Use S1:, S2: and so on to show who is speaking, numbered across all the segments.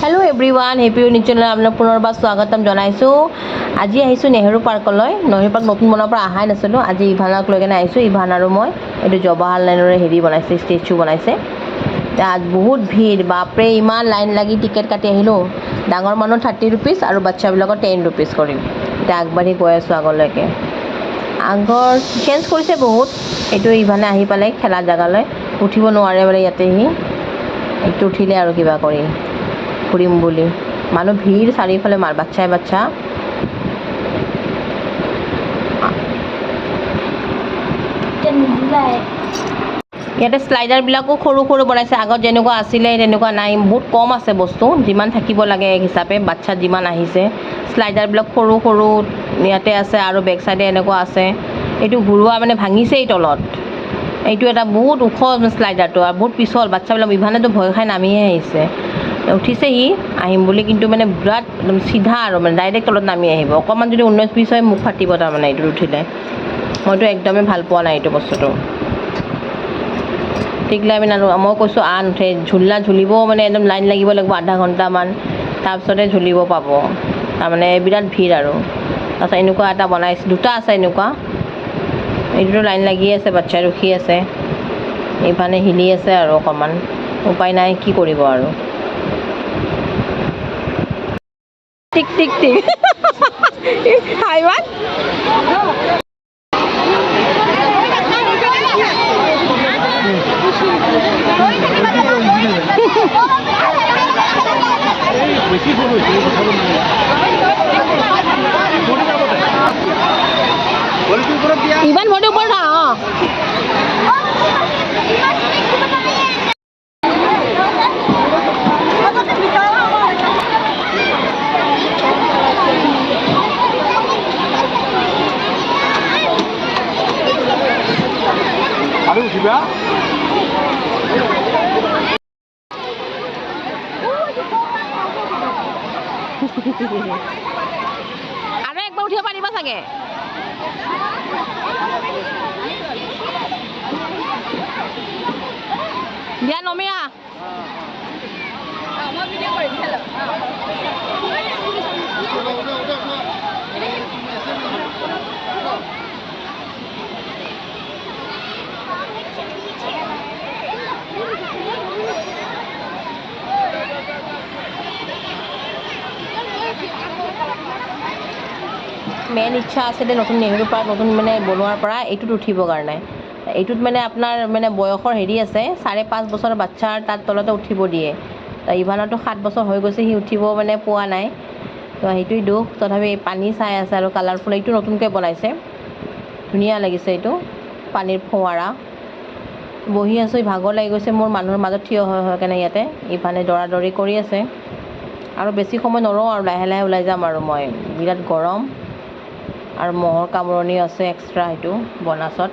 S1: Hello' everyone, happy news চেনেলত আপোনাক পুনৰবাৰ স্বাগতম জনাইছোঁ। আজি আহিছোঁ নেহেৰু পাৰ্কলৈ। নেহেৰু পাৰ্ক নতুন বনোৱাৰ পৰা অহাই নাছিলোঁ। আজি ইভানক লৈ কেনে আহিছোঁ। ইভান আৰু মই এইটো জৱাহৰলালৰে হেৰি বনাইছে, ষ্টেচু বনাইছে। তাত বহুত ভিৰ, বাপৰে ইমান লাইন লাগি টিকেট কাটি আহিলোঁ। ডাঙৰ মানুহ 30 ৰুপিজ আৰু বাচ্ছাবিলাকৰ 10 ৰুপিজ কৰি। এতিয়া আগবাঢ়ি গৈ আছোঁ আগলৈকে। আগৰ চেঞ্জ কৰিছে বহুত। এইটো ইভানে আহি পালে খেলা জেগালৈ উঠিব নোৱাৰে বোলে ইয়াতে এইটো উঠিলে আৰু কিবা কৰি ফুৰিম বুলি। মানুহ ভিৰ চাৰিওফালে বাচ্ছা ইয়াতে শ্লাইডাৰবিলাকো সৰু সৰু বনাইছে। আগত যেনেকুৱা আছিলে তেনেকুৱা নাই, বহুত কম আছে বস্তু, যিমান থাকিব লাগে এক হিচাপে বাচ্ছা যিমান আহিছে। শ্লাইডাৰবিলাক সৰু সৰু ইয়াতে আছে আৰু বেক চাইডে এনেকুৱা আছে। এইটো ঘূৰোৱা মানে ভাঙিছেই তলত। এইটো এটা বহুত ওখ শ্লাইডাৰটো আৰু বহুত পিছল। বাচ্ছাবিলাক ইভানেতো ভয় খাই নামিহে আহিছে। উঠিছেহি আহিম বুলি, কিন্তু মানে বিৰাট একদম চিধা আৰু মানে ডাইৰেক্ট তলত নামি আহিব। অকণমান যদি 19-20 হয় মুখ ফাটিব তাৰমানে এইটো উঠিলে। মইতো একদমেই ভাল পোৱা নাই এইটো বস্তুটো। টিকলাই আমি নানো, মই কৈছোঁ নুঠে। ঝুলিবও মানে একদম লাইন লাগিব আধা ঘণ্টামান, তাৰপিছতে ঝুলিব পাব। তাৰমানে বিৰাট ভিৰ আৰু। তাৰপিছত এনেকুৱা এটা বনাইছে, দুটা আছে এনেকুৱা। এইটোতো লাইন লাগি আছে, বাচ্ছাই ৰখি আছে, এইফালে হিলি আছে আৰু অকণমান। উপায় নাই, কি কৰিব আৰু। টিক টিক টিক হাই ৱান ইমান ভৰিৰ ওপৰত
S2: আৰু উঠিবা
S1: আৰু একবাৰ উঠিব পাৰিবা চাগে। দিয়া নমি আহা। মেইন ইচ্ছা আছিলে নতুন নেহেৰু পাৰ্ক নতুন মানে বনোৱাৰ পৰা এইটোত উঠিবৰ কাৰণে। এইটোত মানে আপোনাৰ মানে বয়সৰ হেৰি আছে, 5.5 বছৰৰ বাচ্ছাৰ তাত তলতে উঠিব দিয়ে। ইভানতো 7 বছৰ হৈ গৈছে, সি উঠিব মানে পোৱা নাই। তো সেইটোৱেই দুখ। তথাপি পানী চাই আছে আৰু কালাৰফুল। এইটো নতুনকৈ বনাইছে, ধুনীয়া লাগিছে। এইটো পানীৰ ফোৱাৰা। বহি আছোঁ, ভাগৰ লাগি গৈছে মোৰ মানুহৰ মাজত থিয় হৈ কেনে ইয়াতে। ইভানে দৌৰা-দৌৰি কৰি আছে আৰু বেছি সময় নৰওঁ আৰু লাহে লাহে ওলাই যাম আৰু মই। বিৰাট গৰম আৰু মহৰ কামুৰণি আছে এক্সট্ৰা সেইটো বনাছত।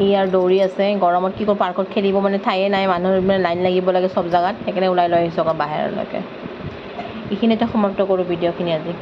S1: ই আৰু দৌৰি আছে গৰমত। কি কৰোঁ, পাৰ্কত খেলিব মানে ঠায়ে নাই, মানুহৰ মানে লাইন লাগিব লাগে চব জেগাত। সেইকাৰণে ওলাই লৈ আহিছোঁ আকৌ বাহিৰলৈকে। এইখিনিতে সমাপ্ত কৰোঁ ভিডিঅ'খিনি আজি।